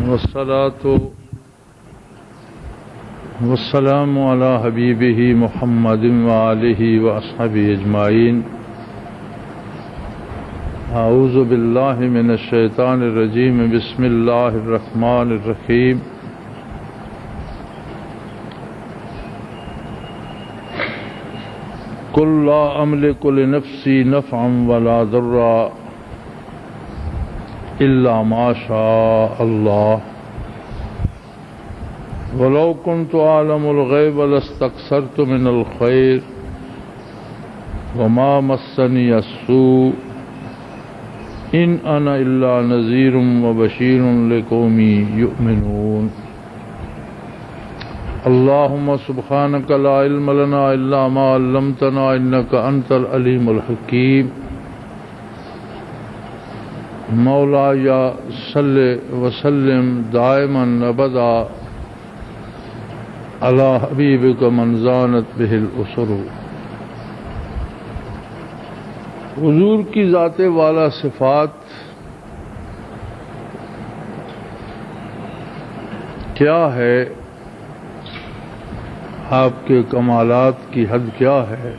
والصلاة والسلام على حبيبه محمد وآله وأصحابه أجمعين. أعوذ بالله من الشيطان الرجيم. بسم الله الرحمن الرحيم. قل لا أملك لنفسي نفعا ولا ضرا إلا ما شاء الله ولو كنت أعلم الغيب لاستكثرت من الخير وما مسني السوء إن أنا إلا نذير وبشير لقوم يؤمنون. اللهم سبحانك لا علم لنا إلا ما علمتنا إنك أنت العليم الحكيم. مولاي صل وسلم دائما أبدا على حبيبك من زانت به الأسر. حضور کی ذات والا صفات کیا ہے؟ آپ کے کمالات کی حد کیا ہے؟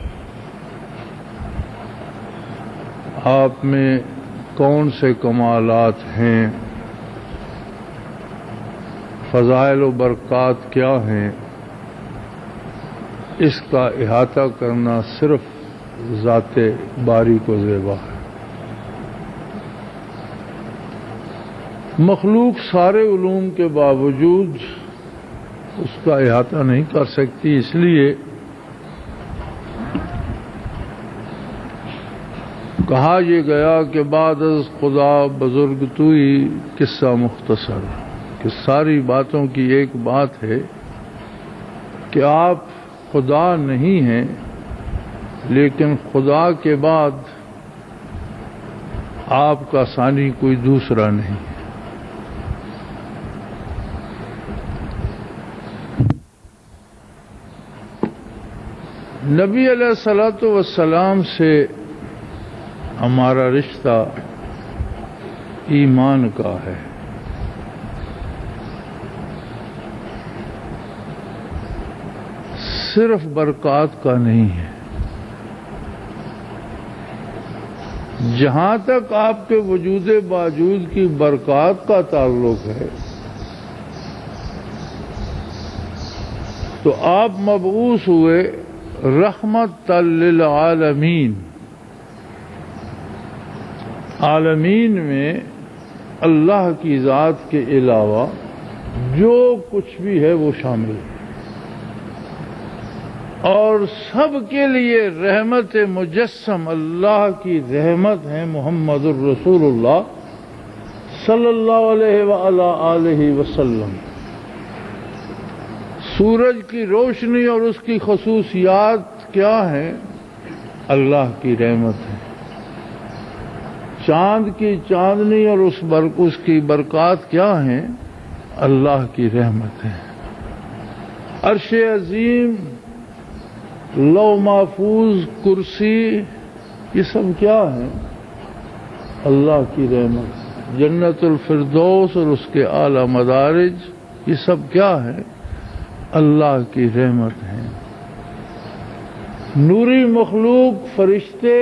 آپ میں کون سے کمالات ہیں؟ فضائل و برکات کیا ہیں؟ اس کا احاطہ کرنا صرف ذات باری کو زیبا ہے. مخلوق سارے علوم کے باوجود اس کا احاطہ نہیں کر سکتی. اس لیے کہا یہ گیا کہ بعد از خدا بزرگ توئی قصہ مختصر، کہ ساری باتوں کی ایک بات ہے کہ آپ خدا نہیں ہیں، لیکن خدا کے بعد آپ کا ثانی کوئی دوسرا نہیں. نبی علیہ الصلوۃ والسلام سے ہمارا رشتہ ایمان کا ہے. صرف برکات کا نہیں ہے. جہاں تک آپ کے وجود باوجود کی برکات کا تعلق ہے تو آپ مبعوث ہوئے رحمت للعالمین. عالمین میں اللہ کی ذات کے علاوہ جو کچھ بھی ہے وہ شامل ہے، اور سب کے لیے رحمت مجسم اللہ کی رحمت ہے محمد الرسول اللہ صلی اللہ علیہ وآلہ وسلم. سورج کی روشنی اور اس کی خصوصیات کیا ہیں؟ اللہ کی رحمت ہے. چاند کی چاندنی اور اس کی برکات کیا ہیں؟ اللہ کی رحمت ہے. عرش عظیم، لو محفوظ، کرسی، یہ سب کیا ہیں؟ اللہ کی رحمت. جنت الفردوس اور اس کے اعلی مدارج، یہ سب کیا ہیں؟ اللہ کی رحمت ہے. نوری مخلوق، فرشتے،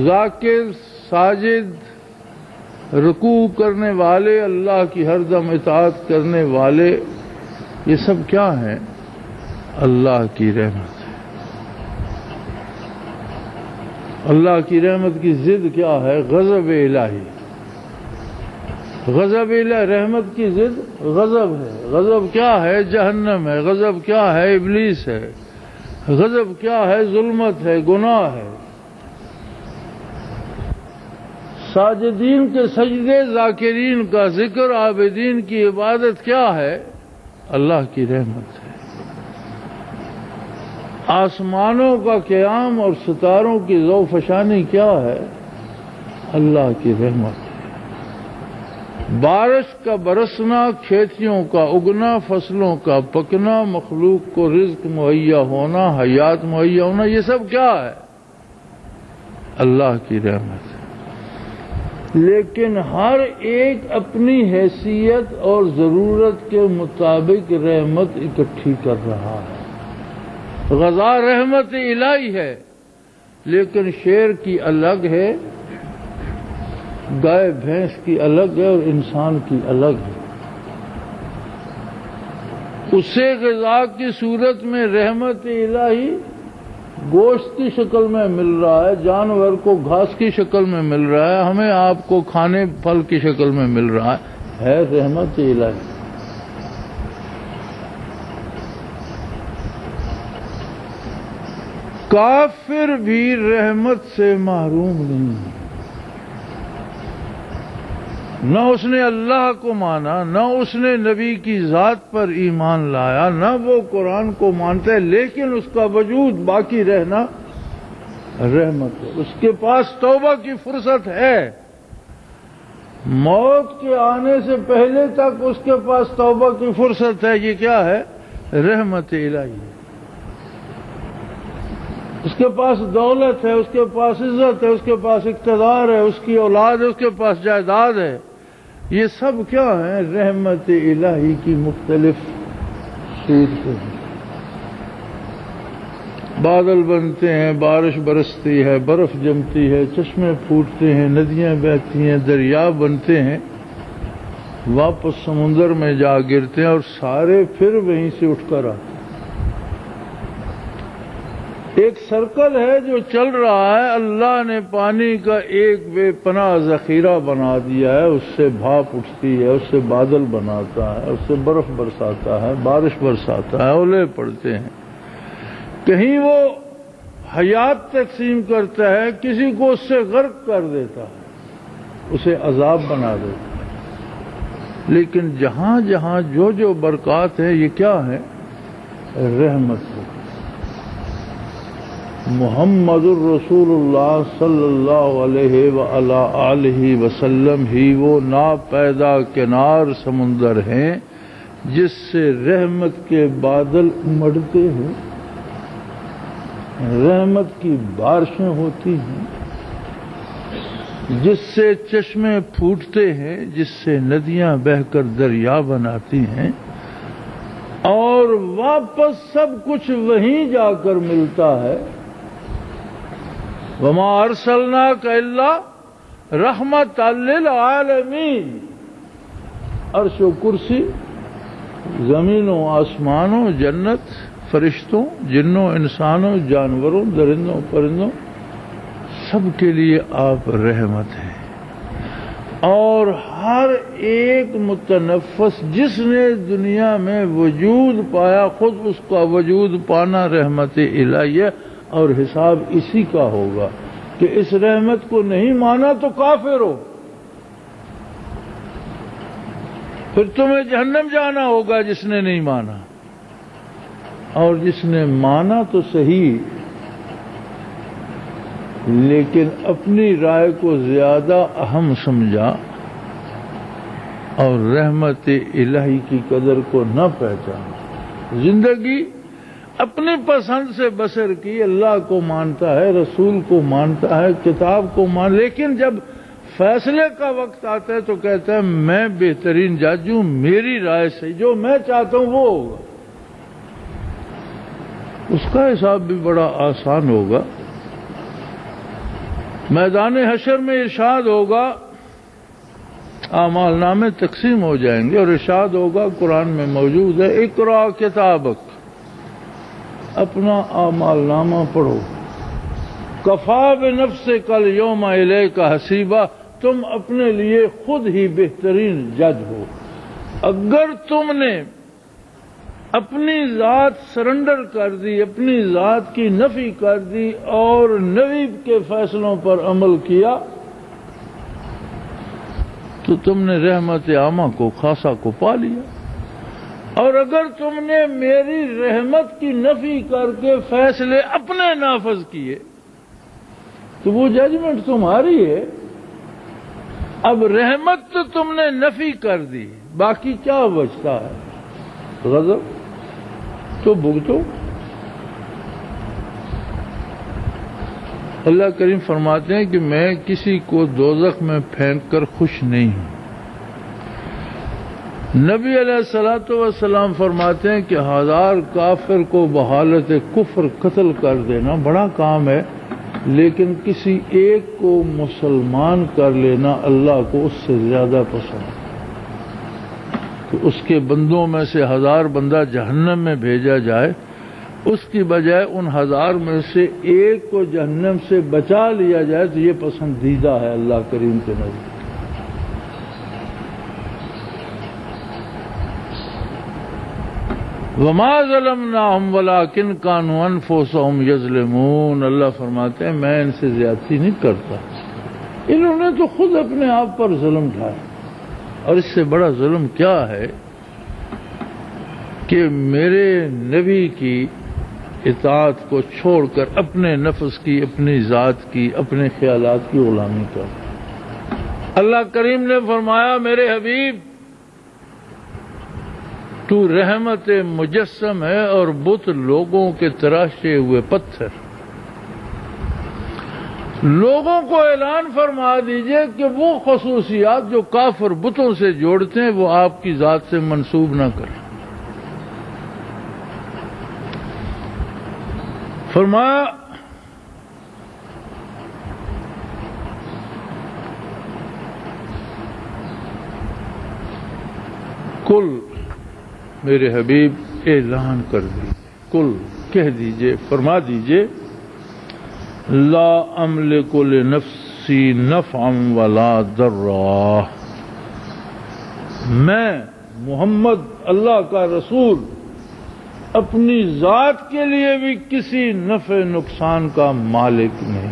ذاکر، ساجد، رکوع کرنے والے، اللہ کی ہر دم اطاعت کرنے والے، یہ سب کیا ہیں؟ اللہ کی رحمت ہے. اللہ کی رحمت کی ضد کیا ہے؟ غضب الہی. غضب الہی، رحمت کی ضد غضب ہے. غضب کیا ہے؟ جہنم ہے. غضب کیا ہے؟ ابلیس ہے. غضب کیا ہے؟ ظلمت ہے، گناہ ہے. ساجدین کے سجدے، ذاکرین کا ذکر، عابدین کی عبادت کیا ہے؟ اللہ کی رحمت ہے. آسمانوں کا قیام اور ستاروں کی ذوفشانی کیا ہے؟ اللہ کی رحمت ہے. بارش کا برسنا، کھیتیوں کا اگنا، فصلوں کا پکنا، مخلوق کو رزق مہیا ہونا، حیات مہیا ہونا، یہ سب کیا ہے؟ اللہ کی رحمت ہے. لیکن ہر ایک اپنی حیثیت اور ضرورت کے مطابق رحمت اکٹھی کر رہا ہے۔ غذا رحمت الہی ہے، لیکن شیر کی الگ ہے، گائے بھینس کی الگ ہے اور انسان کی الگ ہے۔ اسے غذا کی صورت میں رحمت الہی گوشت کی شکل میں مل رہا ہے، جانور کو گھاس کی شکل میں مل رہا ہے، ہمیں آپ کو کھانے پھل کی شکل میں مل رہا ہے رحمت الہی۔ کافر بھی رحمت سے محروم نہیں ہے، نہ اس نے اللہ کو مانا، نہ اس نے نبی کی ذات پر ایمان لایا، نہ وہ قرآن کو مانتا ہے، لیکن اس کا وجود باقی رہنا رحمت ہے۔ اس کے پاس توبہ کی فرصت ہے، موت کے آنے سے پہلے تک اس کے پاس توبہ کی فرصت ہے۔ یہ کیا ہے؟ رحمت الہی۔ اس کے پاس دولت ہے، اس کے پاس عزت ہے، اس کے پاس اقتدار ہے، اس کی اولاد ہے، اس کے پاس جائیداد ہے، یہ سب کیا ہیں؟ رحمت الہی کی مختلف صورتیں ہیں۔ بادل بنتے ہیں، بارش برستی ہے، برف جمتی ہے، چشمے پھوٹتے ہیں، ندیاں بہتی ہیں، دریا بنتے ہیں، واپس سمندر میں جا گرتے ہیں اور سارے پھر وہیں سے اٹھ کر آتے ہیں۔ ایک سرکل ہے جو چل رہا ہے، اللہ نے پانی کا ایک بے پناہ ذخیرہ بنا دیا ہے، اس سے بھاپ اٹھتی ہے، اس سے بادل بناتا ہے، اس سے برف برساتا ہے، بارش برساتا ہے، اولے پڑتے ہیں۔ کہیں وہ حیات تقسیم کرتا ہے، کسی کو اس سے غرق کر دیتا ہے، اسے عذاب بنا دیتا ہے۔ لیکن جہاں جہاں جو برکات ہے، یہ کیا ہے؟ رحمت ہے۔ محمد الرسول اللہ صلی اللہ علیہ وآلہ آلہ وسلم ہی وہ ناپیدا کنار سمندر ہیں جس سے رحمت کے بادل امڑتے ہیں، رحمت کی بارشیں ہوتی ہیں، جس سے چشمے پھوٹتے ہیں، جس سے ندیاں بہہ کر دریا بناتی ہیں، اور واپس سب کچھ وہیں جا کر ملتا ہے۔ وما ارسلناک الا رحمت للعالمین۔ عرش و کرسی، زمین و آسمانوں، جنت، فرشتوں، جنوں، انسانوں، جانوروں، درندوں، پرندوں، سب کے لیے آپ رحمت ہیں۔ اور ہر ایک متنفس جس نے دنیا میں وجود پایا، خود اس کا وجود پانا رحمت الہی ہے، اور حساب اسی کا ہوگا کہ اس رحمت کو نہیں مانا تو کافر ہو، پھر تمہیں جہنم جانا ہوگا جس نے نہیں مانا، اور جس نے مانا تو صحیح لیکن اپنی رائے کو زیادہ اہم سمجھا اور رحمت الہی کی قدر کو نہ پہچانا، زندگی اپنی پسند سے بسر کی، اللہ کو مانتا ہے، رسول کو مانتا ہے، کتاب کو لیکن جب فیصلے کا وقت آتا ہے تو کہتا ہے میں بہترین جج ہوں، میری رائے سے جو میں چاہتا ہوں وہ ہوگا۔ اس کا حساب بھی بڑا آسان ہوگا۔ میدان حشر میں ارشاد ہوگا، اعمال نامے تقسیم ہو جائیں گے اور ارشاد ہوگا، قرآن میں موجود ہے، اقرا کتابک، اپنا اعمال نامہ پڑھو، کفا بنفسک الیوم الیک حسیبا، تم اپنے لیے خود ہی بہترین جج ہو۔ اگر تم نے اپنی ذات سرنڈر کر دی، اپنی ذات کی نفی کر دی اور نبی کے فیصلوں پر عمل کیا تو تم نے رحمت عامہ کو خاصہ کو پا لیا، اور اگر تم نے میری رحمت کی نفی کر کے فیصلے اپنے نافذ کیے تو وہ ججمنٹ تمہاری ہے۔ اب رحمت تو تم نے نفی کر دی، باقی کیا بچتا ہے؟ غضب تو بھگتو۔ اللہ کریم فرماتے ہیں کہ میں کسی کو دوزخ میں پھینک کر خوش نہیں ہوں۔ نبی علیہ الصلوۃ والسلام فرماتے ہیں کہ 1000 کافر کو بحالت کفر قتل کر دینا بڑا کام ہے، لیکن کسی ایک کو مسلمان کر لینا اللہ کو اس سے زیادہ پسند ہے۔ کہ اس کے بندوں میں سے 1000 بندہ جہنم میں بھیجا جائے، اس کی بجائے ان 1000 میں سے ایک کو جہنم سے بچا لیا جائے تو یہ پسندیدہ ہے اللہ کریم کے نزدیک۔ وما ظلمناہم ولکن کانوا انفسہم یظلمون، اللہ فرماتے ہیں میں ان سے زیادتی نہیں کرتا، انہوں نے تو خود اپنے آپ پر ظلم ڈھایا۔ اور اس سے بڑا ظلم کیا ہے کہ میرے نبی کی اطاعت کو چھوڑ کر اپنے نفس کی، اپنی ذات کی، اپنے خیالات کی غلامی کر۔ اللہ کریم نے فرمایا میرے حبیب تو رحمت مجسم ہے اور بت لوگوں کے تراشے ہوئے پتھر۔ لوگوں کو اعلان فرما دیجئے کہ وہ خصوصیات جو کافر بتوں سے جوڑتے ہیں وہ آپ کی ذات سے منسوب نہ کریں۔ فرمایا کل میرے حبیب اعلان کر دیجئے، کل کہہ دیجئے، فرما دیجئے لا املک لنفسی نفعا ولا ضرا، میں محمد اللہ کا رسول اپنی ذات کے لیے بھی کسی نفع نقصان کا مالک نہیں۔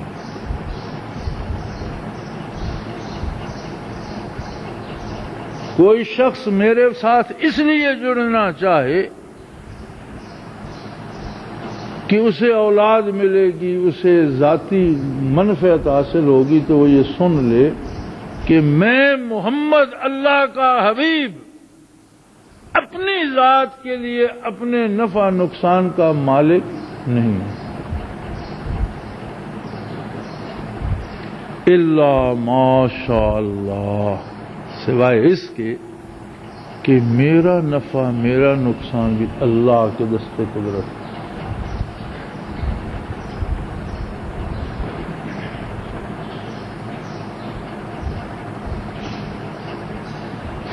کوئی شخص میرے ساتھ اس لیے جڑنا چاہے کہ اسے اولاد ملے گی، اسے ذاتی منفعت حاصل ہوگی، تو وہ یہ سن لے کہ میں محمد اللہ کا حبیب اپنی ذات کے لیے اپنے نفع نقصان کا مالک نہیں ہوں۔ الا ما شاء اللہ، سوائے اس کے کہ میرا نفع میرا نقصان بھی اللہ کے دست قدرت ہے۔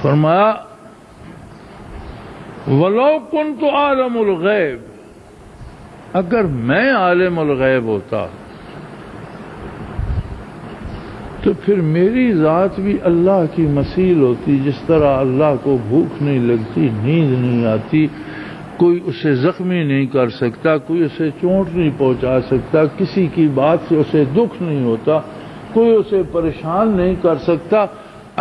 فرمایا وَلَوْ كُنْتُ عَالِمُ الْغَيْبِ، اگر میں عالم الغیب ہوتا تو پھر میری ذات بھی اللہ کی مثیل ہوتی، جس طرح اللہ کو بھوک نہیں لگتی، نیند نہیں آتی، کوئی اسے زخمی نہیں کر سکتا، کوئی اسے چوٹ نہیں پہنچا سکتا، کسی کی بات سے اسے دکھ نہیں ہوتا، کوئی اسے پریشان نہیں کر سکتا۔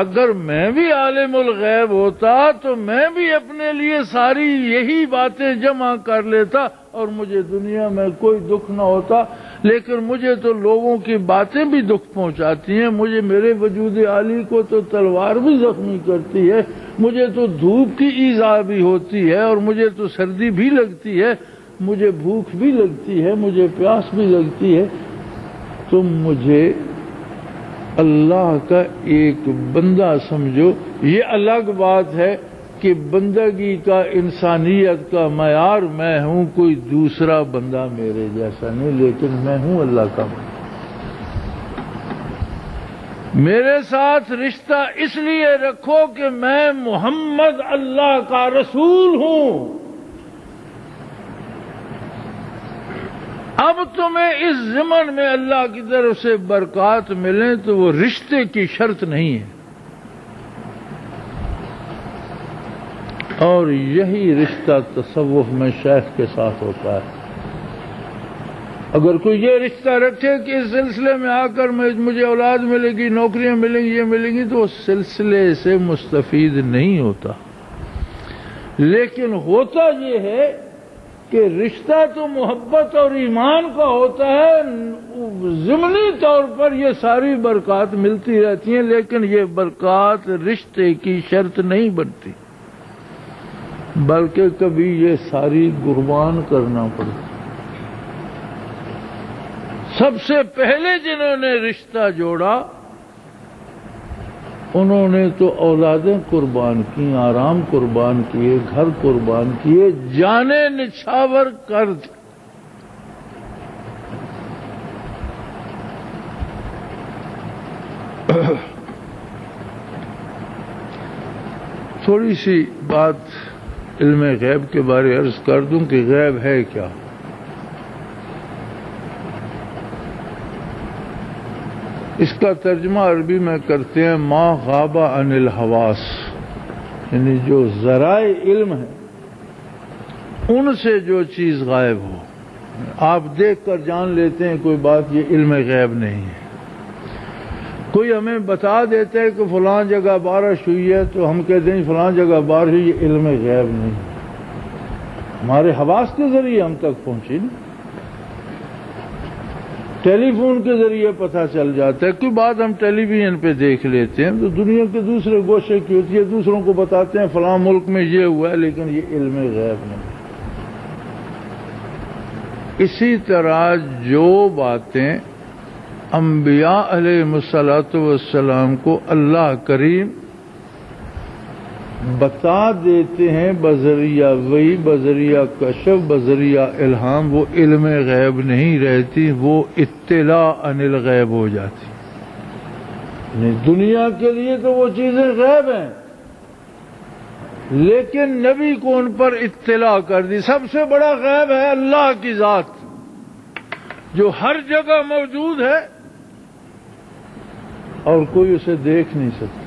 اگر میں بھی عالم الغیب ہوتا تو میں بھی اپنے لیے ساری یہی باتیں جمع کر لیتا اور مجھے دنیا میں کوئی دکھ نہ ہوتا، لیکن مجھے تو لوگوں کی باتیں بھی دکھ پہنچاتی ہیں، مجھے میرے وجود عالی کو تو تلوار بھی زخمی کرتی ہے، مجھے تو دھوپ کی ایذا بھی ہوتی ہے، اور مجھے تو سردی بھی لگتی ہے، مجھے بھوک بھی لگتی ہے، مجھے پیاس بھی لگتی ہے، تم مجھے اللہ کا ایک بندہ سمجھو۔ یہ الگ بات ہے کہ بندگی کا، انسانیت کا معیار میں ہوں، کوئی دوسرا بندہ میرے جیسا نہیں، لیکن میں ہوں اللہ کا بندہ۔ میرے ساتھ رشتہ اس لیے رکھو کہ میں محمد اللہ کا رسول ہوں۔ اب تمہیں اس ضمن میں اللہ کی طرف سے برکات ملیں تو وہ رشتے کی شرط نہیں ہے، اور یہی رشتہ تصوف میں شیخ کے ساتھ ہوتا ہے۔ اگر کوئی یہ رشتہ رکھے کہ اس سلسلے میں آ کر مجھے اولاد ملے گی، نوکریاں ملیں گی، یہ ملیں گی، تو اس سلسلے سے مستفید نہیں ہوتا۔ لیکن ہوتا یہ ہے کہ رشتہ تو محبت اور ایمان کا ہوتا ہے، ضمنی طور پر یہ ساری برکات ملتی رہتی ہیں، لیکن یہ برکات رشتے کی شرط نہیں بنتی، بلکہ کبھی یہ ساری قربان کرنا پڑتی۔ سب سے پہلے جنہوں نے رشتہ جوڑا انہوں نے تو اولادیں قربان کی، آرام قربان کیے، گھر قربان کیے، جانیں نچھاور کر دی۔ تھوڑی سی بات علم غیب کے بارے عرض کر دوں کہ غیب ہے کیا۔ اس کا ترجمہ عربی میں کرتے ہیں ما غاب عن الحواس، یعنی جو ذرائع علم ہیں ان سے جو چیز غائب ہو۔ آپ دیکھ کر جان لیتے ہیں کوئی بات، یہ علم غیب نہیں ہے۔ کوئی ہمیں بتا دیتا ہے کہ فلاں جگہ بارش ہوئی ہے تو ہم کہتے ہیں فلاں جگہ بارش ہوئی، یہ علم غیب نہیں، ہمارے حواس کے ذریعے ہم تک پہنچی نا۔ ٹیلی فون کے ذریعے پتہ چل جاتا ہے، کوئی بات ہم ٹیلی ویژن پہ دیکھ لیتے ہیں تو دنیا کے دوسرے گوشے کی ہوتی ہے، دوسروں کو بتاتے ہیں فلاں ملک میں یہ ہوا ہے، لیکن یہ علم غیب نہیں۔ اسی طرح جو باتیں انبیاء علیہ الصلوۃ والسلام کو اللہ کریم بتا دیتے ہیں بذریعہ وحی، بذریعہ کشف، بذریعہ الہام، وہ علم غیب نہیں رہتی، وہ اطلاع عن الغیب ہو جاتی۔ دنیا کے لیے تو وہ چیزیں غیب ہیں، لیکن نبی کو ان پر اطلاع کر دی۔ سب سے بڑا غیب ہے اللہ کی ذات جو ہر جگہ موجود ہے اور کوئی اسے دیکھ نہیں سکتا۔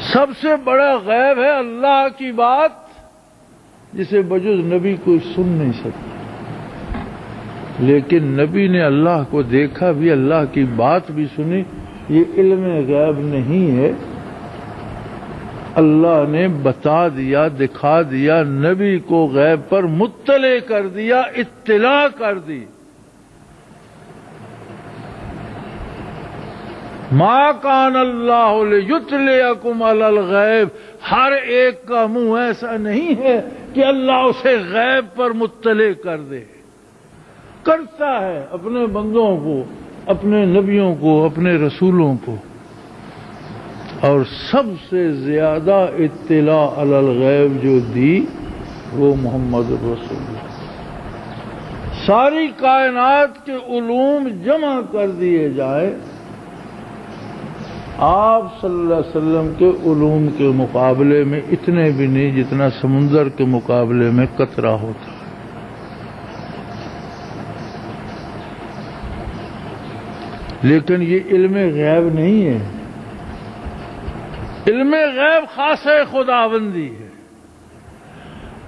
سب سے بڑا غیب ہے اللہ کی بات جسے بجز نبی کوئی سن نہیں سکتا، لیکن نبی نے اللہ کو دیکھا بھی، اللہ کی بات بھی سنی۔ یہ علم غیب نہیں ہے، اللہ نے بتا دیا، دکھا دیا، نبی کو غیب پر مطلع کر دیا، اطلاع کر دی۔ ما کان اللہ لیطلعکم علی الغیب، ہر ایک کا منہ ایسا نہیں ہے کہ اللہ اسے غیب پر مطلع کر دے۔ کرتا ہے اپنے بندوں کو، اپنے نبیوں کو، اپنے رسولوں کو، اور سب سے زیادہ اطلاع علی الغیب جو دی وہ محمد رسول اللہ۔ ساری کائنات کے علوم جمع کر دیے جائے، آپ صلی اللہ علیہ وسلم کے علوم کے مقابلے میں اتنے بھی نہیں جتنا سمندر کے مقابلے میں قطرہ ہوتا ہے۔ لیکن یہ علم غیب نہیں ہے، علم غیب خاصہ خداوندی ہے،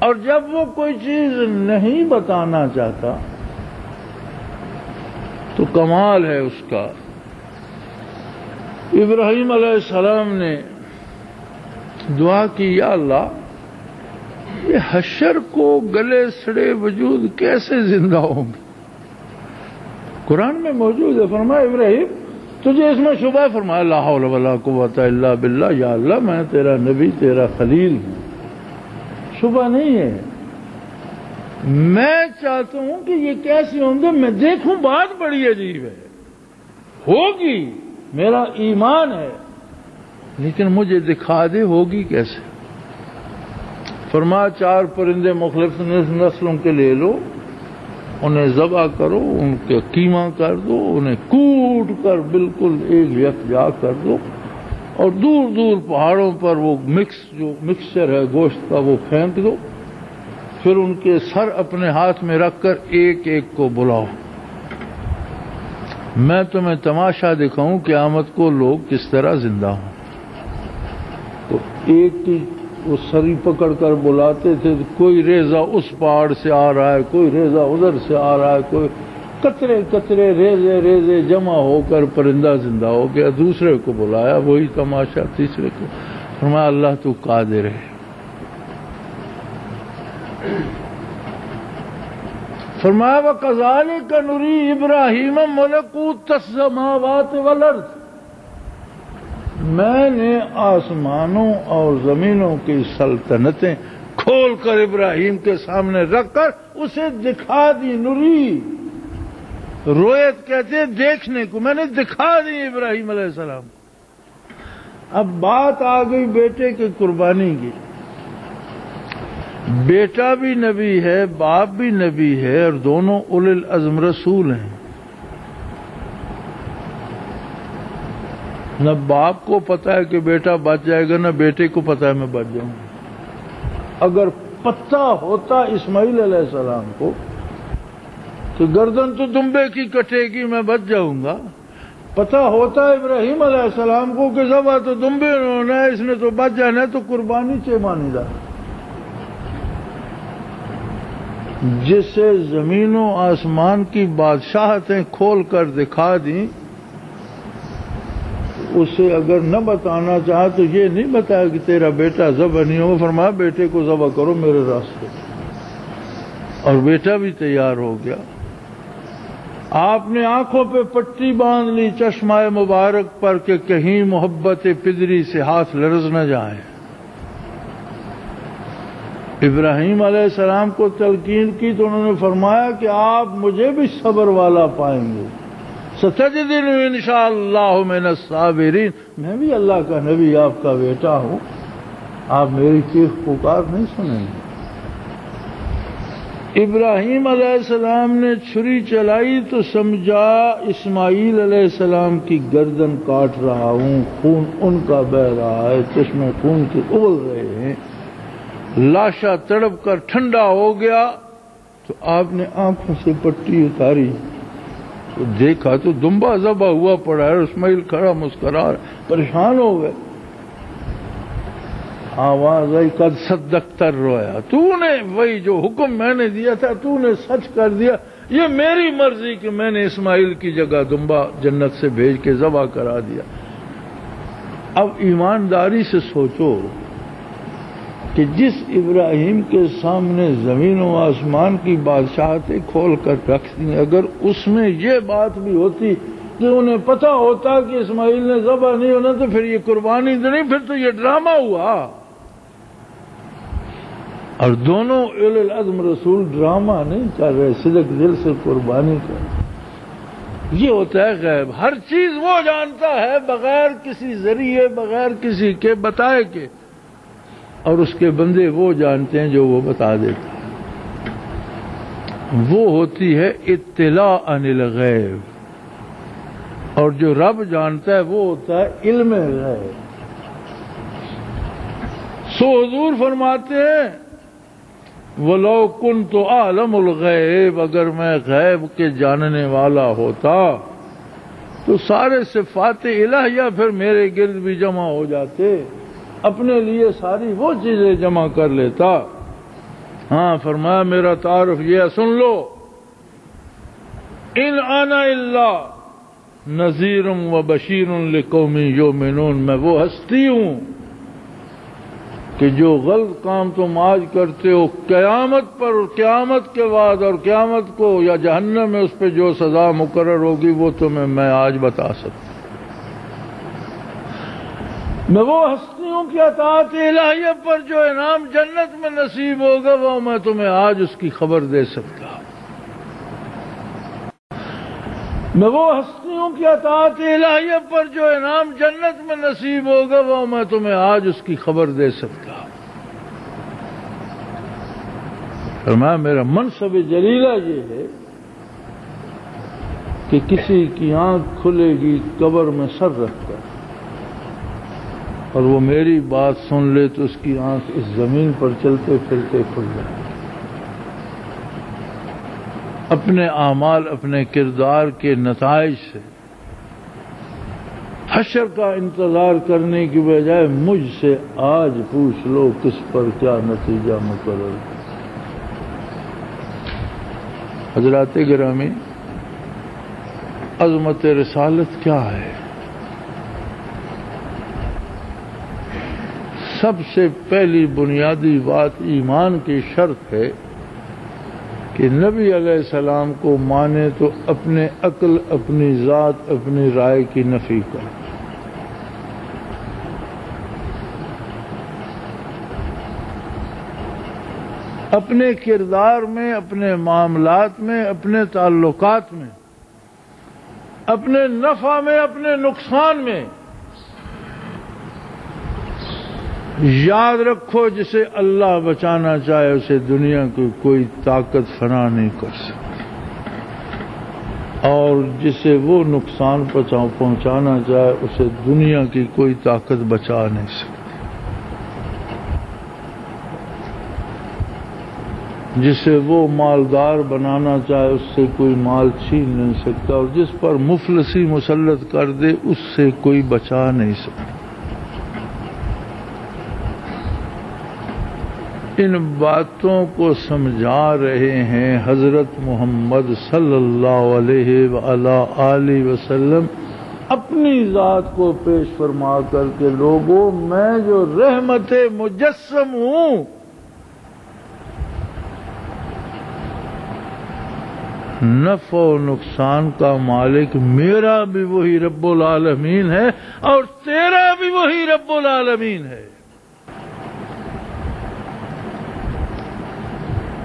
اور جب وہ کوئی چیز نہیں بتانا چاہتا تو کمال ہے اس کا۔ ابراہیم علیہ السلام نے دعا کی، یا اللہ یہ حشر کو گلے سڑے وجود کیسے زندہ ہوں گے؟ قرآن میں موجود ہے۔ فرمایا ابراہیم تجھے اس میں شبہ ہے؟ فرمایا لا حول ولا قوت الا باللہ، یا اللہ میں تیرا نبی، تیرا خلیل ہوں، شبہ نہیں ہے۔ میں چاہتا ہوں کہ یہ کیسے ہوں گے، میں دیکھوں، بات بڑی عجیب ہے، ہوگی، میرا ایمان ہے، لیکن مجھے دکھا دے ہوگی کیسے۔ فرمایا 4 پرندے مختلف نسلوں کے لے لو، انہیں ذبح کرو، ان کے قیمہ کر دو، انہیں کوٹ کر بالکل ایک یکجا کر دو، اور دور دور پہاڑوں پر وہ جو مکسچر ہے گوشت کا وہ پھینک دو، پھر ان کے سر اپنے ہاتھ میں رکھ کر ایک ایک کو بلاؤ، میں تمہیں تماشا دکھاؤں قیامت کو لوگ کس طرح زندہ ہوں۔ تو ایک کی وہ سری پکڑ کر بلاتے تھے، کوئی ریزہ اس پہاڑ سے آ رہا ہے، کوئی ریزہ ادھر سے آ رہا ہے، کوئی قطرے قطرے ریزے ریزے جمع ہو کر پرندہ زندہ ہو گیا۔ دوسرے کو بلایا، وہی تماشا، تیسرے کو۔ فرمایا اللہ تو قادر ہے۔ فرمایا وَكَذَلِكَ نُرِي إِبْرَاهِيمَ مَلَكُوتَ السَّمَاوَاتِ وَالْأَرْضِ، میں نے آسمانوں اور زمینوں کی سلطنتیں کھول کر ابراہیم کے سامنے رکھ کر اسے دکھا دی۔ نُری، رویت کہتے ہیں دیکھنے کو، میں نے دکھا دی ابراہیم علیہ السلام کو۔ اب بات آ گئی بیٹے کی قربانی کی۔ بیٹا بھی نبی ہے، باپ بھی نبی ہے، اور دونوں اولو العزم رسول ہیں۔ نہ باپ کو پتا ہے کہ بیٹا بچ جائے گا، نہ بیٹے کو پتا ہے میں بچ جاؤں گا۔ اگر پتہ ہوتا اسماعیل علیہ السلام کو تو گردن تو دمبے کی کٹے گی، میں بچ جاؤں گا، پتہ ہوتا ابراہیم علیہ السلام کو کہ ذبح تو دمبے ہونا ہے، اس نے تو بچ جانا ہے، تو قربانی چیمانی دا۔ جسے زمین و آسمان کی بادشاہتیں کھول کر دکھا دیں، اسے اگر نہ بتانا چاہا تو یہ نہیں بتایا کہ تیرا بیٹا ذبح نہیں ہو، فرمایا بیٹے کو ذبح کرو میرے راستے، اور بیٹا بھی تیار ہو گیا۔ آپ نے آنکھوں پہ پٹی باندھ لی چشمہ مبارک پر کہ کہیں محبت پدری سے ہاتھ لرز نہ جائے۔ ابراہیم علیہ السلام کو تلقین کی تو انہوں نے فرمایا کہ آپ مجھے بھی صبر والا پائیں گے، ستجدنی انشاءاللہ من الصابرین، میں بھی اللہ کا نبی آپ کا بیٹا ہوں، آپ میری چیخ پکار نہیں سنیں گے۔ ابراہیم علیہ السلام نے چھری چلائی تو سمجھا اسماعیل علیہ السلام کی گردن کاٹ رہا ہوں، خون ان کا بہ رہا ہے، چشمے خون کے ابل رہے ہیں۔ لاشا تڑپ کر ٹھنڈا ہو گیا تو آپ نے آنکھوں سے پٹی اتاری تو دیکھا تو دمبا ذبح ہوا پڑا ہے، اسماعیل کھڑا مسکرا، پریشان ہو گئے۔ آواز آئی قد صدقت الرؤیا، تو نے وہی جو حکم میں نے دیا تھا تو نے سچ کر دیا، یہ میری مرضی کہ میں نے اسماعیل کی جگہ دمبا جنت سے بھیج کے ذبح کرا دیا۔ اب ایمانداری سے سوچو کہ جس ابراہیم کے سامنے زمین و آسمان کی بادشاہتیں کھول کر رکھ دیں، اگر اس میں یہ بات بھی ہوتی کہ انہیں پتہ ہوتا کہ اسماعیل نے ذبح نہیں ہونا تو پھر یہ قربانی نہیں، پھر تو یہ ڈرامہ ہوا۔ اور دونوں اولو العزم رسول ڈرامہ نہیں کر رہے، صدق دل سے قربانی کر رہے۔ یہ ہوتا ہے غیب، ہر چیز وہ جانتا ہے بغیر کسی ذریعے، بغیر کسی کے بتائے کے، اور اس کے بندے وہ جانتے ہیں جو وہ بتا دیتا ہے۔ وہ ہوتی ہے اطلاع عن الغیب، اور جو رب جانتا ہے وہ ہوتا ہے علم غیب۔ سو حضور فرماتے ہیں وَلَوْ كُنْتُ أَعْلَمُ الْغَيْبَ، اگر میں غیب کے جاننے والا ہوتا تو سارے صفات الہیہ پھر میرے گرد بھی جمع ہو جاتے، اپنے لیے ساری وہ چیزیں جمع کر لیتا۔ ہاں فرمایا میرا تعارف یہ ہے، سن لو، ان انا الا نذیر و بشیر لقوم یؤمنون، میں وہ ہستی ہوں کہ جو غلط کام تم آج کرتے ہو قیامت پر اور قیامت کے بعد اور قیامت کو یا جہنم میں اس پہ جو سزا مقرر ہوگی وہ تمہیں میں آج بتا سکتا ہوں۔ میں وہ ہستی ہوں کہ اطاعت الہیہ پر جو انعام جنت میں نصیب ہوگا وہ میں تمہیں آج اس کی خبر دے سکتا ہوں۔ میں وہ ہستی ہوں کہ اطاعت الہیہ پر جو انعام جنت میں نصیب ہوگا وہ میں تمہیں آج اس کی خبر دے سکتا ہوں۔ فرمایا میرا منصب جلیلہ یہ ہے کہ کسی کی آنکھ کھلے گی قبر میں سر رکھ کر، اور وہ میری بات سن لے تو اس کی آنکھ اس زمین پر چلتے پھرتے کھل جائے۔ اپنے اعمال، اپنے کردار کے نتائج سے حشر کا انتظار کرنے کی بجائے مجھ سے آج پوچھ لو کس پر کیا نتیجہ مقرر۔ حضرات گرامی، عظمت رسالت کیا ہے؟ سب سے پہلی بنیادی بات ایمان کی شرط ہے کہ نبی علیہ السلام کو مانے تو اپنے عقل، اپنی ذات، اپنی رائے کی نفی کرے۔ اپنے کردار میں، اپنے معاملات میں، اپنے تعلقات میں اپنے نفع میں اپنے نقصان میں یاد رکھو جسے اللہ بچانا چاہے اسے دنیا کی کوئی طاقت فنا نہیں کر سکتی، اور جسے وہ نقصان پہنچانا چاہے اسے دنیا کی کوئی طاقت بچا نہیں سکتی، جسے وہ مالدار بنانا چاہے اس سے کوئی مال چھین نہیں سکتا، اور جس پر مفلسی مسلط کر دے اس سے کوئی بچا نہیں سکتا۔ ان باتوں کو سمجھا رہے ہیں حضرت محمد صلی اللہ علیہ وآلہ وسلم اپنی ذات کو پیش فرما کر کے، لوگوں میں جو رحمت مجسم ہوں، نفع و نقصان کا مالک میرا بھی وہی رب العالمین ہے اور تیرا بھی وہی رب العالمین ہے۔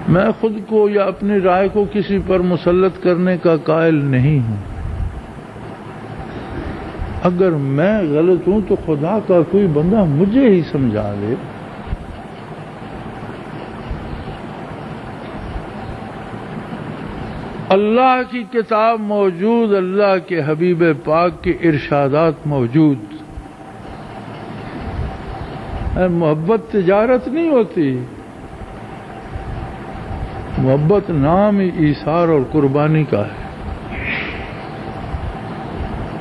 میں خود کو یا اپنی رائے کو کسی پر مسلط کرنے کا قائل نہیں ہوں۔ اگر میں غلط ہوں تو خدا کا کوئی بندہ مجھے ہی سمجھا دے۔ اللہ کی کتاب موجود، اللہ کے حبیب پاک کے ارشادات موجود۔ محبت تجارت نہیں ہوتی، محبت نام ہی ایثار اور قربانی کا ہے۔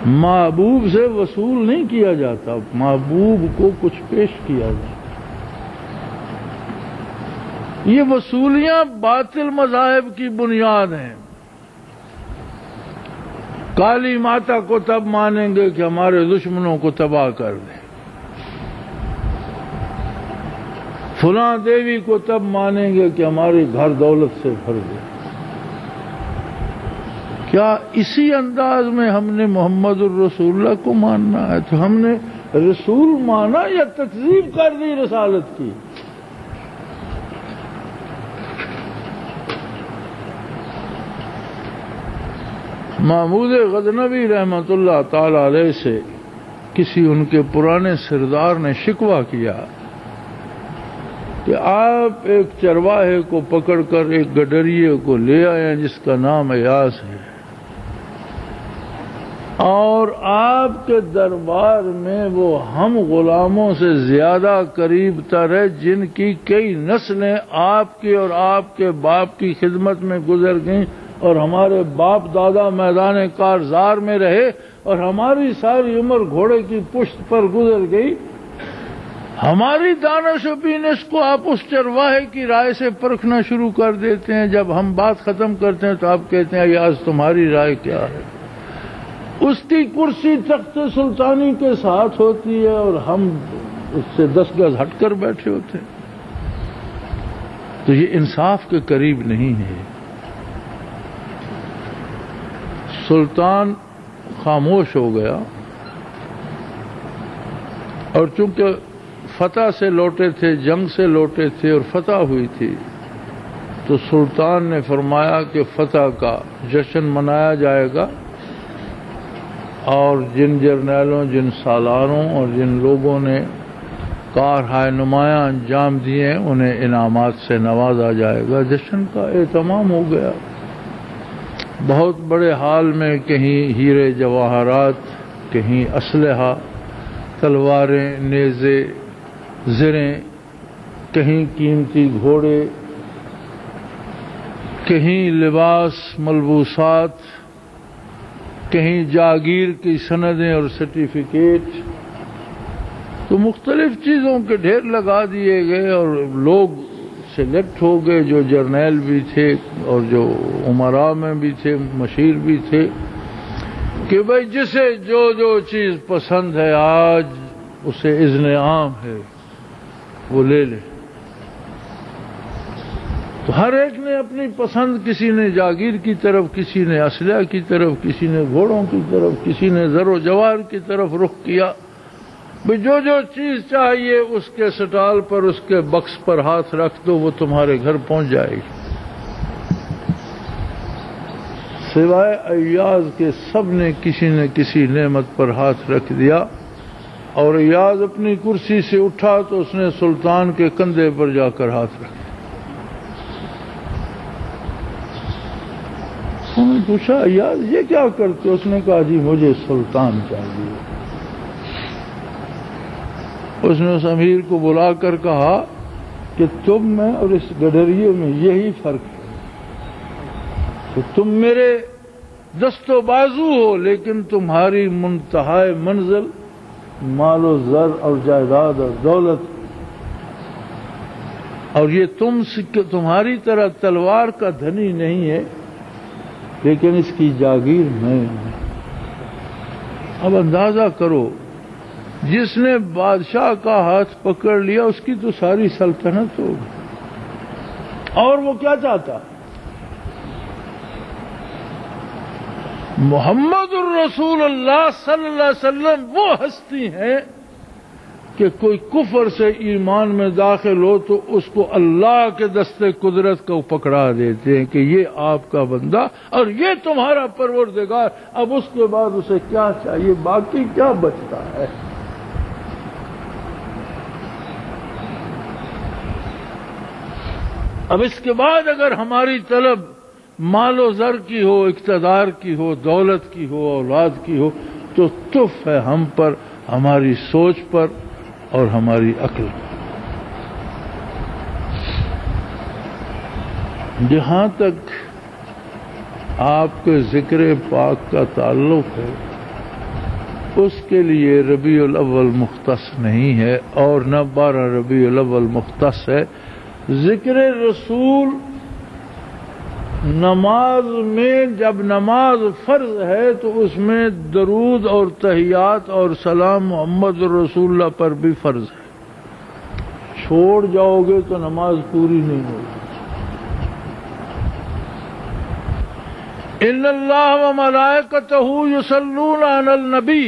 محبوب سے وصول نہیں کیا جاتا، محبوب کو کچھ پیش کیا جاتا۔ یہ وصولیاں باطل مذاہب کی بنیاد ہیں۔ کالی ماتا کو تب مانیں گے کہ ہمارے دشمنوں کو تباہ کر دیں، فلاں دیوی کو تب مانیں گے کہ ہماری گھر دولت سے بھر دے۔ کیا اسی انداز میں ہم نے محمد الرسول اللہ کو ماننا ہے؟ تو ہم نے رسول مانا یا تکذیب کر دی رسالت کی؟ محمود غزنوی رحمت اللہ تعالی علیہ سے کسی ان کے پرانے سردار نے شکوہ کیا کہ آپ ایک چرواہے کو پکڑ کر ایک گڈریے کو لے آئے جس کا نام ایاس ہے، اور آپ کے دربار میں وہ ہم غلاموں سے زیادہ قریب تر ہے جن کی کئی نسلیں آپ کی اور آپ کے باپ کی خدمت میں گزر گئیں، اور ہمارے باپ دادا میدان کارزار میں رہے اور ہماری ساری عمر گھوڑے کی پشت پر گزر گئی۔ ہماری دانش و بینش کو آپ اس چرواہے کی رائے سے پرکھنا شروع کر دیتے ہیں۔ جب ہم بات ختم کرتے ہیں تو آپ کہتے ہیں ایاز تمہاری رائے کیا ہے؟ اس کی کرسی تخت سلطانی کے ساتھ ہوتی ہے اور ہم اس سے 10 گز ہٹ کر بیٹھے ہوتے ہیں۔ تو یہ انصاف کے قریب نہیں ہے۔ سلطان خاموش ہو گیا، اور چونکہ فتح سے لوٹے تھے، جنگ سے لوٹے تھے اور فتح ہوئی تھی، تو سلطان نے فرمایا کہ فتح کا جشن منایا جائے گا، اور جن جرنیلوں، جن سالاروں اور جن لوگوں نے کارہائے نمایاں انجام دیے انہیں انعامات سے نوازا جائے گا۔ جشن کا اہتمام ہو گیا، بہت بڑے ہال میں کہیں ہیرے جواہرات، کہیں اسلحہ، تلواریں، نیزے، زریں، کہیں قیمتی گھوڑے، کہیں لباس، ملبوسات، کہیں جاگیر کی سندیں اور سرٹیفکیٹ، تو مختلف چیزوں کے ڈھیر لگا دیے گئے، اور لوگ سلیکٹ ہو گئے، جو جرنیل بھی تھے اور جو امراء میں بھی تھے، مشیر بھی تھے، کہ بھئی جسے جو جو چیز پسند ہے آج اسے اذن عام ہے وہ لے لے۔ تو ہر ایک نے اپنی پسند، کسی نے جاگیر کی طرف، کسی نے اسلحہ کی طرف، کسی نے گھوڑوں کی طرف، کسی نے زر و جواہر کی طرف رخ کیا۔ جو جو چیز چاہیے اس کے سٹال پر، اس کے بکس پر ہاتھ رکھ دو، وہ تمہارے گھر پہنچ جائے گی۔ سوائے ایاز کے سب نے کسی نہ کسی نعمت پر ہاتھ رکھ دیا، اور ایاز اپنی کرسی سے اٹھا تو اس نے سلطان کے کندھے پر جا کر ہاتھ رکھا۔ انہوں نے پوچھا ایاز یہ کیا کرتے؟ اس نے کہا جی مجھے سلطان چاہیے۔ اس نے اس امیر کو بلا کر کہا کہ تم میں اور اس گڈریے میں یہی فرق ہے کہ تم میرے دست و بازو ہو، لیکن تمہاری منتہائے منزل مال و زر اور جائیداد اور دولت، اور یہ تمہاری طرح تلوار کا دھنی نہیں ہے، لیکن اس کی جاگیر میں ہوں۔ اب اندازہ کرو، جس نے بادشاہ کا ہاتھ پکڑ لیا اس کی تو ساری سلطنت ہوگی، اور وہ کیا چاہتا؟ محمد الرسول اللہ صلی اللہ علیہ وسلم وہ ہستی ہیں کہ کوئی کفر سے ایمان میں داخل ہو تو اس کو اللہ کے دستے قدرت کو پکڑا دیتے ہیں کہ یہ آپ کا بندہ اور یہ تمہارا پروردگار۔ اب اس کے بعد اسے کیا چاہیے؟ باقی کیا بچتا ہے؟ اب اس کے بعد اگر ہماری طلب مال و زر کی ہو، اقتدار کی ہو، دولت کی ہو، اولاد کی ہو، تو تف ہے ہم پر، ہماری سوچ پر اور ہماری عقل پر۔ جہاں تک آپ کے ذکر پاک کا تعلق ہے، اس کے لیے ربیع الاول مختص نہیں ہے اور نہ 12 ربیع الاول مختص ہے۔ ذکر رسول نماز میں جب نماز فرض ہے تو اس میں درود اور تحیات اور سلام محمد رسول اللہ پر بھی فرض ہے۔ چھوڑ جاؤ گے تو نماز پوری نہیں ہوگی۔ ان اللہ و ملائکتہ یصلون علی النبی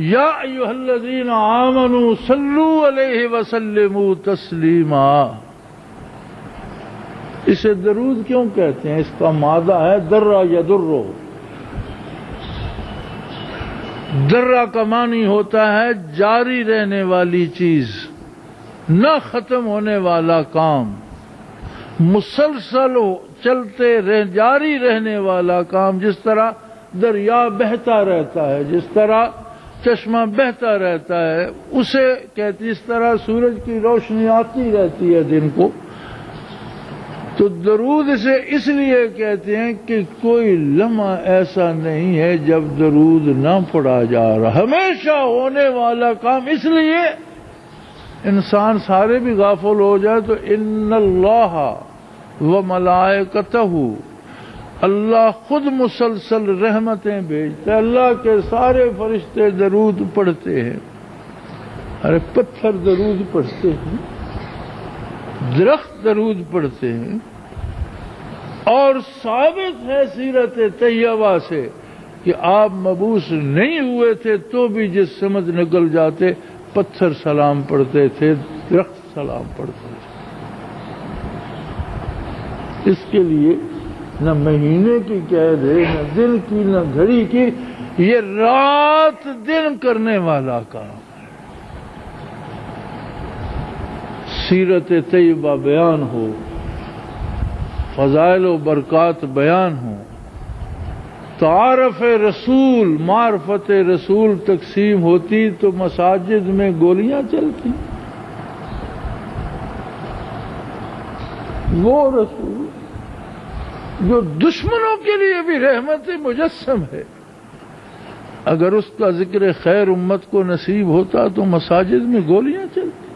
یا ایھا الذین آمنوا صلوا علیہ وسلموا تسلیما۔ اسے درود کیوں کہتے ہیں؟ اس کا مادہ ہے درہ یدرو۔ درہ کا معنی ہوتا ہے جاری رہنے والی چیز، نہ ختم ہونے والا کام، مسلسل چلتے جاری رہنے والا کام۔ جس طرح دریا بہتا رہتا ہے، جس طرح چشمہ بہتا رہتا ہے، اسے کہتے ہیں۔ اس طرح سورج کی روشنی آتی رہتی ہے دن کو، تو درود اسے اس لیے کہتے ہیں کہ کوئی لمحہ ایسا نہیں ہے جب درود نہ پڑھا جا رہا، ہمیشہ ہونے والا کام۔ اس لیے انسان سارے بھی غافل ہو جائے تو ان اللہ و ملائکتہ، اللہ خود مسلسل رحمتیں بھیجتا ہے، اللہ کے سارے فرشتے درود پڑھتے ہیں۔ ارے پتھر درود پڑھتے ہیں، درخت درود پڑھتے ہیں، اور ثابت ہے سیرت طیبہ سے کہ آپ مبعوث نہیں ہوئے تھے تو بھی جس سمجھ نکل جاتے، پتھر سلام پڑھتے تھے، درخت سلام پڑھتے تھے۔ اس کے لیے نہ مہینے کی قید ہے، نہ دن کی، نہ گھڑی کی، یہ رات دن کرنے والا کام ہے۔ سیرت طیبہ بیان ہو، فضائل و برکات بیان ہو، تعارف رسول، معرفت رسول تقسیم ہوتی تو مساجد میں گولیاں چلتی۔ وہ رسول جو دشمنوں کے لیے بھی رحمت مجسم ہے، اگر اس کا ذکر خیر امت کو نصیب ہوتا تو مساجد میں گولیاں چلتی،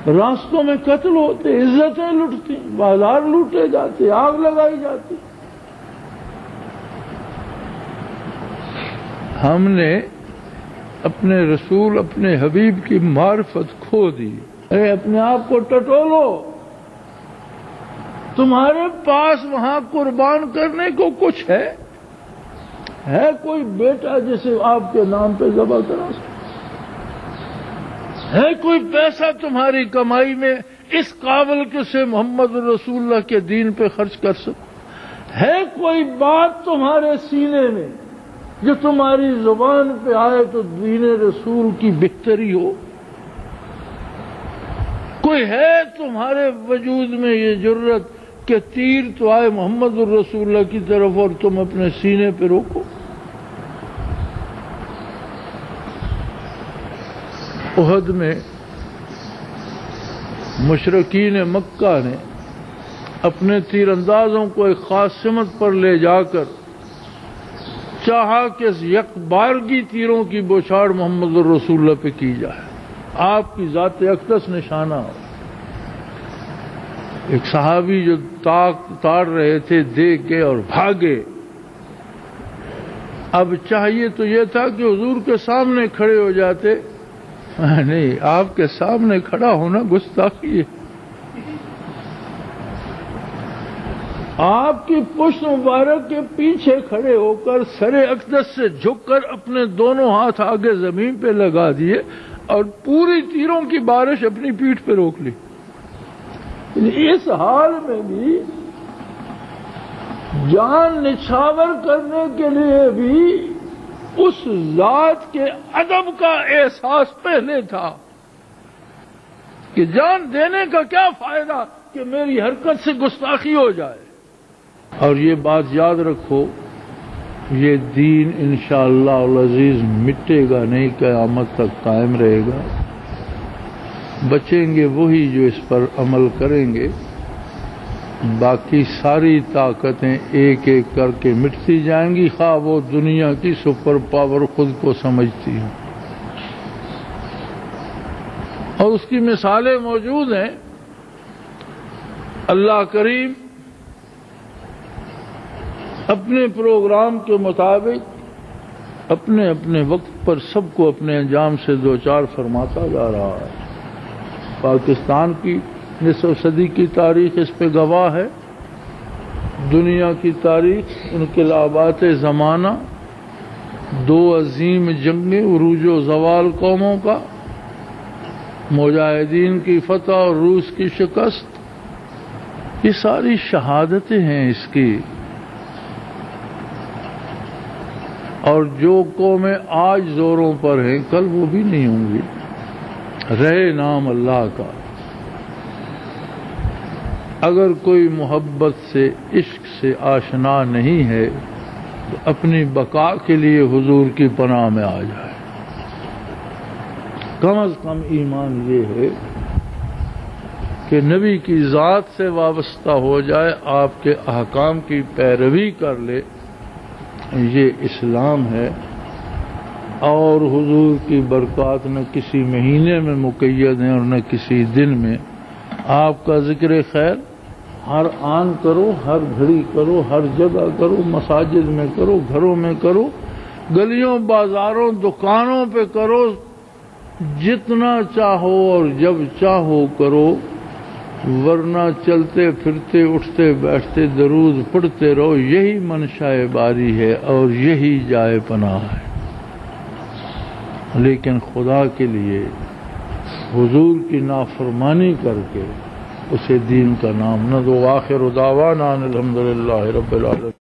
راستوں میں قتل ہوتے، عزتیں لٹتی، بازار لوٹے جاتے، آگ لگائی جاتی۔ ہم نے اپنے رسول، اپنے حبیب کی معرفت کھو دی۔ ارے اپنے آپ کو ٹٹولو، تمہارے پاس وہاں قربان کرنے کو کچھ ہے کوئی بیٹا جسے آپ کے نام پہ ذبح کرا سکے؟ ہے کوئی پیسہ تمہاری کمائی میں اس قابل کہ سے محمد رسول اللہ کے دین پہ خرچ کر سکو؟ ہے کوئی بات تمہارے سینے میں جو تمہاری زبان پہ آئے تو دین رسول کی بہتری ہو؟ کوئی ہے تمہارے وجود میں یہ جرت کہ تیر تو آئے محمد الرسول اللہ کی طرف اور تم اپنے سینے پہ روکو؟ احد میں مشرکین مکہ نے اپنے تیر اندازوں کو ایک خاص سمت پر لے جا کر چاہا کہ یک بارگی تیروں کی بوچھاڑ محمد الرسول اللہ پہ کی جائے، آپ کی ذات اقدس نشانہ ہو۔ ایک صحابی جو تاڑ رہے تھے دیکھ گئے اور بھاگے۔ اب چاہیے تو یہ تھا کہ حضور کے سامنے کھڑے ہو جاتے، نہیں، آپ کے سامنے کھڑا ہونا گستاخی ہے۔ آپ کی پشت مبارک کے پیچھے کھڑے ہو کر سر اقدس سے جھک کر اپنے دونوں ہاتھ آگے زمین پہ لگا دیے اور پوری تیروں کی بارش اپنی پیٹھ پہ روک لی۔ اس حال میں بھی جان نچھاور کرنے کے لیے بھی اس ذات کے ادب کا احساس پہلے تھا کہ جان دینے کا کیا فائدہ کہ میری حرکت سے گستاخی ہو جائے۔ اور یہ بات یاد رکھو، یہ دین انشاءاللہ العزیز مٹے گا نہیں، قیامت تک قائم رہے گا۔ بچیں گے وہی جو اس پر عمل کریں گے، باقی ساری طاقتیں ایک ایک کر کے مٹتی جائیں گی، خواہ وہ دنیا کی سپر پاور خود کو سمجھتی ہوں۔ اور اس کی مثالیں موجود ہیں۔ اللہ کریم اپنے پروگرام کے مطابق اپنے اپنے وقت پر سب کو اپنے انجام سے دوچار فرماتا جا رہا ہے۔ پاکستان کی نصف صدی کی تاریخ اس پہ گواہ ہے، دنیا کی تاریخ، انقلابات زمانہ، دو عظیم جنگیں، عروج و زوال قوموں کا، مجاہدین کی فتح اور روس کی شکست، یہ ساری شہادتیں ہیں اس کی۔ اور جو قومیں آج زوروں پر ہیں کل وہ بھی نہیں ہوں گی، رہے نام اللہ کا۔ اگر کوئی محبت سے، عشق سے آشنا نہیں ہے تو اپنی بقا کے لیے حضور کی پناہ میں آ جائے۔ کم از کم ایمان یہ ہے کہ نبی کی ذات سے وابستہ ہو جائے، آپ کے احکام کی پیروی کر لے، یہ اسلام ہے۔ اور حضور کی برکات نہ کسی مہینے میں مقید ہیں اور نہ کسی دن میں۔ آپ کا ذکر خیر ہر آن کرو، ہر گھڑی کرو، ہر جگہ کرو، مساجد میں کرو، گھروں میں کرو، گلیوں بازاروں دکانوں پہ کرو، جتنا چاہو اور جب چاہو کرو، ورنہ چلتے پھرتے اٹھتے بیٹھتے درود پڑھتے رہو۔ یہی منشاء باری ہے اور یہی جائے پناہ ہے۔ لیکن خدا کے لیے حضور کی نافرمانی کر کے اسے دین کا نام نہ دو۔ آخر دعوانا الحمدللہ رب العالمین۔